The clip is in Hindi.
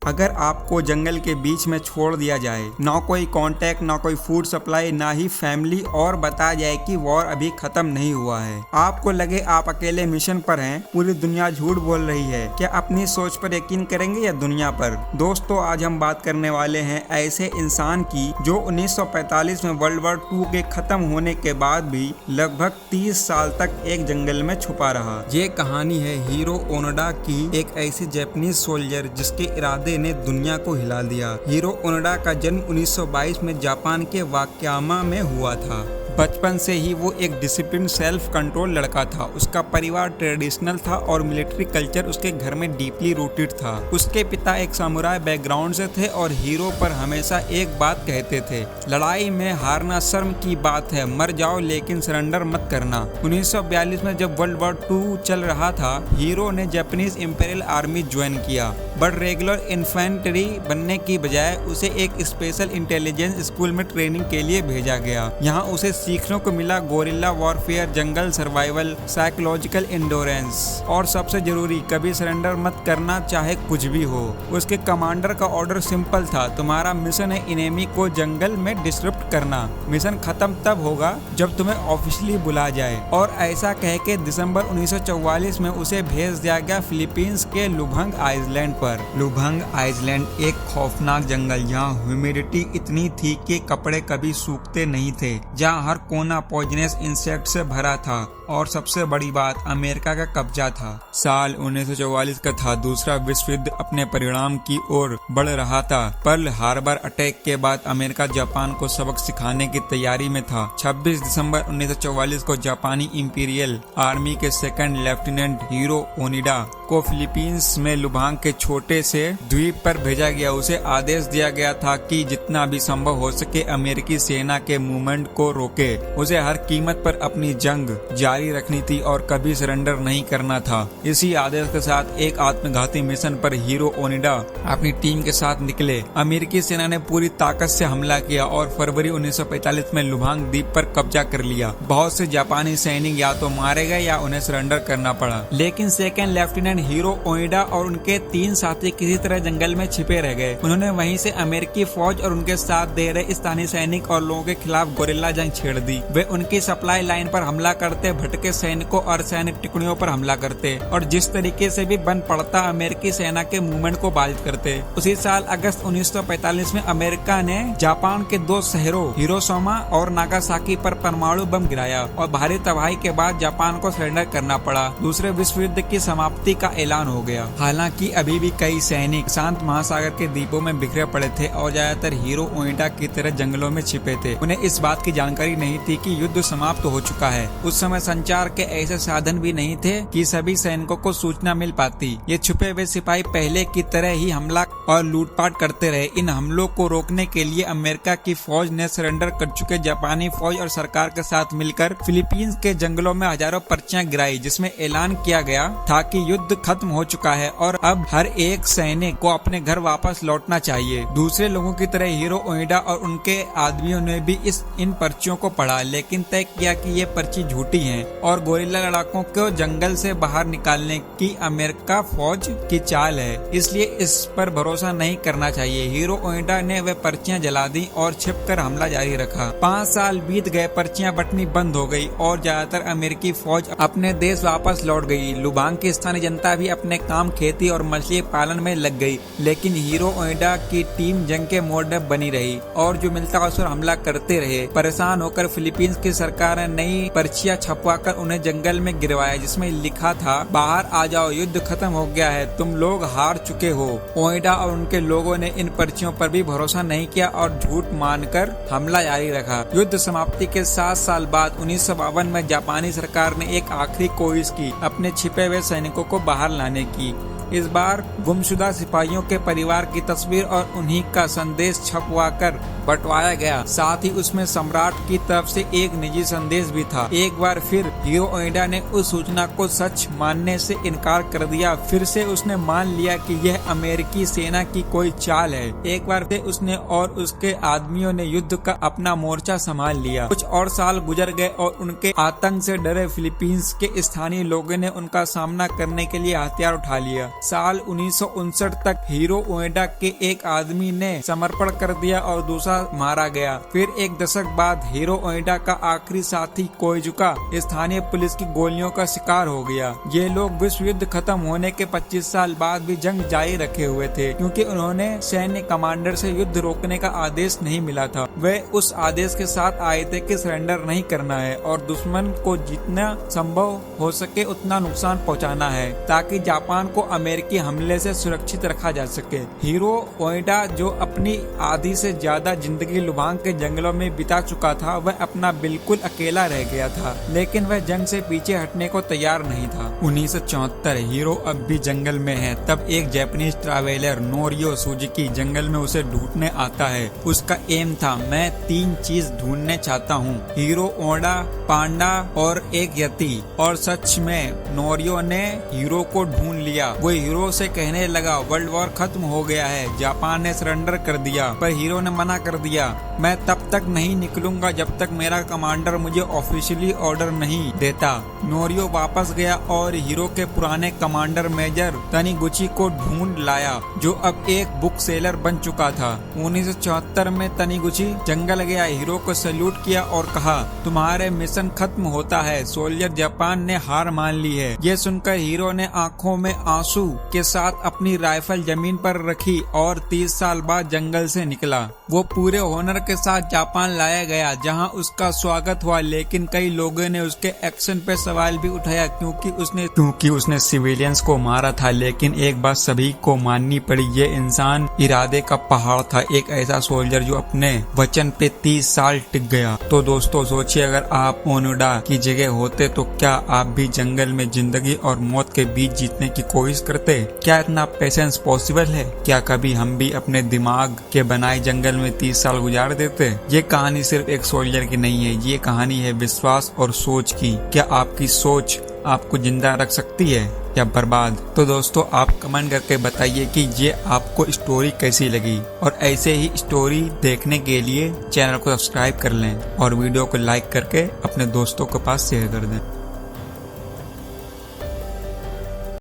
अगर आपको जंगल के बीच में छोड़ दिया जाए, ना कोई कांटेक्ट, ना कोई फूड सप्लाई, ना ही फैमिली, और बताया जाए कि वॉर अभी खत्म नहीं हुआ है, आपको लगे आप अकेले मिशन पर हैं, पूरी दुनिया झूठ बोल रही है, क्या अपनी सोच पर यकीन करेंगे या दुनिया पर? दोस्तों, आज हम बात करने वाले हैं ऐसे इंसान की जो 1945 में वर्ल्ड वॉर 2 के खत्म होने के बाद भी लगभग 30 साल तक एक जंगल में छुपा रहा। ये कहानी है हिरो ओनोडा की, एक ऐसी जापानीज सोल्जर जिसके इरादे ने दुनिया को हिला दिया। हिरो ओनोडा का जन्म 1922 में जापान के वाक्यामा में हुआ था। बचपन से ही वो एक डिसिप्लिन, सेल्फ कंट्रोल लड़का था। उसका परिवार ट्रेडिशनल था और मिलिट्री कल्चर उसके घर में डीपली रूटेड था। उसके पिता एक सामुराई बैकग्राउंड से थे और हीरो पर हमेशा एक बात कहते थे, लड़ाई में हारना शर्म की बात है, मर जाओ लेकिन सरेंडर मत करना। 1942 में जब वर्ल्ड वॉर 2 चल रहा था, हीरो ने जापानीज इंपीरियल आर्मी ज्वाइन किया, बट रेगुलर इन्फेंट्री बनने की बजाय उसे एक स्पेशल इंटेलिजेंस स्कूल में ट्रेनिंग के लिए भेजा गया। यहाँ उसे सीखने को मिला गोरिल्ला वॉरफेयर, जंगल सर्वाइवल, साइकोलॉजिकल इंडोरेंस और सबसे जरूरी, कभी सरेंडर मत करना चाहे कुछ भी हो। उसके कमांडर का ऑर्डर सिंपल था, तुम्हारा मिशन है इनेमी को जंगल में डिसरप्ट करना। मिशन खत्म तब होगा जब तुम्हें ऑफिशियली बुला जाए। और ऐसा कह के दिसंबर 1944 में उसे भेज दिया गया फिलीपींस के लुभंग आइलैंड पर। लुभंग आइलैंड एक खौफनाक जंगल, जहाँ ह्यूमिडिटी इतनी थी कि कपड़े कभी सूखते नहीं थे, जहाँ हर कोना पॉइजनस इंसेक्ट से भरा था, और सबसे बड़ी बात, अमेरिका का कब्जा था। साल 1944 का था। दूसरा विश्व युद्ध अपने परिणाम की ओर बढ़ रहा था। पर्ल हार्बर अटैक के बाद अमेरिका जापान को सबक सिखाने की तैयारी में था। 26 दिसंबर 1944 को जापानी इंपीरियल आर्मी के सेकंड लेफ्टिनेंट हिरो ओनिडा को फिलीपींस में लुभांग के छोटे से द्वीप पर भेजा गया। उसे आदेश दिया गया था कि जितना भी संभव हो सके अमेरिकी सेना के मूवमेंट को रोके। उसे हर कीमत पर अपनी जंग जारी रखनी थी और कभी सरेंडर नहीं करना था। इसी आदेश के साथ एक आत्मघाती मिशन पर हीरो ओनिडा अपनी टीम के साथ निकले। अमेरिकी सेना ने पूरी ताकत से हमला किया और फरवरी 1945 में लुभांग द्वीप पर कब्जा कर लिया। बहुत से जापानी सैनिक या तो मारे गए या उन्हें सरेंडर करना पड़ा, लेकिन सेकेंड लेफ्टिनेंट हीरो ओनिडा और उनके 3 साथी किसी तरह जंगल में छिपे रह गए। उन्होंने वहीं से अमेरिकी फौज और उनके साथ दे रहे स्थानीय सैनिक और लोगों के खिलाफ गोरिल्ला जंग छेड़ दी। वे उनकी सप्लाई लाइन पर हमला करते, भटके सैनिकों और सैनिक टुकड़ियों पर हमला करते और जिस तरीके से भी बन पड़ता अमेरिकी सेना के मूवमेंट को बाधित करते। उसी साल अगस्त 1945 में अमेरिका ने जापान के 2 शहरों हिरोशिमा और नागासाकी पर परमाणु बम गिराया और भारी तबाही के बाद जापान को सरेंडर करना पड़ा। दूसरे विश्व युद्ध की समाप्ति का ऐलान हो गया। हालांकि अभी भी कई सैनिक शांत महासागर के द्वीपों में बिखरे पड़े थे और ज्यादातर हीरो ओनिडा की तरह जंगलों में छिपे थे। उन्हें इस बात की जानकारी नहीं थी कि युद्ध समाप्त हो चुका है। उस समय संचार के ऐसे साधन भी नहीं थे कि सभी सैनिकों को सूचना मिल पाती। ये छुपे हुए सिपाही पहले की तरह ही हमला और लूटपाट करते रहे। इन हमलों को रोकने के लिए अमेरिका की फौज ने सरेंडर कर चुके जापानी फौज और सरकार के साथ मिलकर फिलीपींस के जंगलों में हजारों पर्चियां गिराई, जिसमें ऐलान किया गया था कि युद्ध खत्म हो चुका है और अब हर एक सैनिक को अपने घर वापस लौटना चाहिए। दूसरे लोगों की तरह हीरो ओनिडा और उनके आदमियों ने भी इन पर्चियों को पढ़ा, लेकिन तय किया कि ये पर्ची झूठी हैं और गोरिल्ला लड़ाकों को जंगल से बाहर निकालने की अमेरिका फौज की चाल है, इसलिए इस पर भरोसा नहीं करना चाहिए। हीरो ओनिडा ने वे पर्चियां जला दी और छिपकर हमला जारी रखा। 5 साल बीत गए, पर्चियां बटनी बंद हो गई और ज्यादातर अमेरिकी फौज अपने देश वापस लौट गई। लुभांग की स्थानीय जनता भी अपने काम खेती और मछली पालन में लग गई, लेकिन हीरो ओनिडा की टीम जंग के मोड में बनी रही और जो मिलता उस पर हमला करते रहे। परेशान होकर फिलीपींस की सरकार ने नई पर्चियां छपवाकर उन्हें जंगल में गिरवाया, जिसमें लिखा था, बाहर आ जाओ, युद्ध खत्म हो गया है, तुम लोग हार चुके हो। ओनिडा और उनके लोगों ने इन पर्चियों पर भी भरोसा नहीं किया और झूठ मानकर हमला जारी रखा। युद्ध समाप्ति के 7 साल बाद 1952 में जापानी सरकार ने एक आखिरी कोशिश की अपने छिपे हुए सैनिकों को बाहर लाने की। इस बार गुमशुदा सिपाहियों के परिवार की तस्वीर और उन्हीं का संदेश छपवाकर बंटवाया गया। साथ ही उसमें सम्राट की तरफ से एक निजी संदेश भी था। एक बार फिर हीरो ओनिडा ने उस सूचना को सच मानने से इनकार कर दिया। फिर से उसने मान लिया कि यह अमेरिकी सेना की कोई चाल है। एक बार फिर उसने और उसके आदमियों ने युद्ध का अपना मोर्चा संभाल लिया। कुछ और साल गुजर गए और उनके आतंक से डरे फिलीपींस के स्थानीय लोगों ने उनका सामना करने के लिए हथियार उठा लिया। साल 1959 तक हीरो ओएडा के एक आदमी ने समर्पण कर दिया और दूसरा मारा गया। फिर एक दशक बाद हीरो ओएडा का आखिरी साथी कोइजुका स्थानीय पुलिस की गोलियों का शिकार हो गया। ये लोग विश्व युद्ध खत्म होने के 25 साल बाद भी जंग जारी रखे हुए थे, क्योंकि उन्होंने सैन्य कमांडर से युद्ध रोकने का आदेश नहीं मिला था। वे उस आदेश के साथ आए थे कि सरेंडर नहीं करना है और दुश्मन को जितना संभव हो सके उतना नुकसान पहुंचाना है, ताकि जापान को अमेरिकी हमले से सुरक्षित रखा जा सके। हीरो ओएडा, जो अपनी आधी से ज्यादा जिंदगी लुबांग के जंगलों में बिता चुका था, वह अपना बिल्कुल अकेला रह गया था, लेकिन वह जंग से पीछे हटने को तैयार नहीं था। 1974 हीरो अब भी जंगल में है। तब एक जापानीज ट्रैवलर नोरियो सुजुकी जंगल में उसे ढूंढने आता है। उसका एम था, मैं 3 चीज ढूंढने चाहता हूँ, हीरो ओएडा, पांडा और एक यति। और सच में नोरियो ने हीरो को ढूंढ लिया। वो हीरो से कहने लगा, वर्ल्ड वॉर खत्म हो गया है, जापान ने सरेंडर कर दिया। पर हीरो ने मना कर दिया, मैं तब तक नहीं निकलूंगा जब तक मेरा कमांडर मुझे ऑफिशियली ऑर्डर नहीं देता। नोरियो वापस गया और हीरो के पुराने कमांडर मेजर तनिगुची को ढूंढ लाया, जो अब एक बुक सेलर बन चुका था। 1974 में तनिगुची जंगल गया, हीरो को सैल्यूट किया और कहा, तुम्हारे मिशन खत्म होता है, सोल्जर, जापान ने हार मान ली है। ये सुनकर हीरो ने आंखों में आंसू के साथ अपनी राइफल जमीन पर रखी और 30 साल बाद जंगल से निकला। वो पूरे ऑनर के साथ जापान लाया गया, जहां उसका स्वागत हुआ, लेकिन कई लोगों ने उसके एक्शन पे सवाल भी उठाया, क्योंकि उसने सिविलियंस को मारा था। लेकिन एक बात सभी को माननी पड़ी, ये इंसान इरादे का पहाड़ था, एक ऐसा सोल्जर जो अपने वचन पे 30 साल टिक गया। तो दोस्तों सोचिए, अगर आप ओनोडा की जगह होते तो क्या आप भी जंगल में जिंदगी और मौत के बीच जीतने की कोशिश करते? क्या इतना पेशेंस पॉसिबल है? क्या कभी हम भी अपने दिमाग के बनाए जंगल में 30 साल गुजार देते? ये कहानी सिर्फ एक सोल्जर की नहीं है, ये कहानी है विश्वास और सोच की। क्या आपकी सोच आपको जिंदा रख सकती है या बर्बाद? तो दोस्तों आप कमेंट करके बताइए कि ये आपको स्टोरी कैसी लगी, और ऐसे ही स्टोरी देखने के लिए चैनल को सब्सक्राइब कर लें और वीडियो को लाइक करके अपने दोस्तों के पास शेयर कर दें।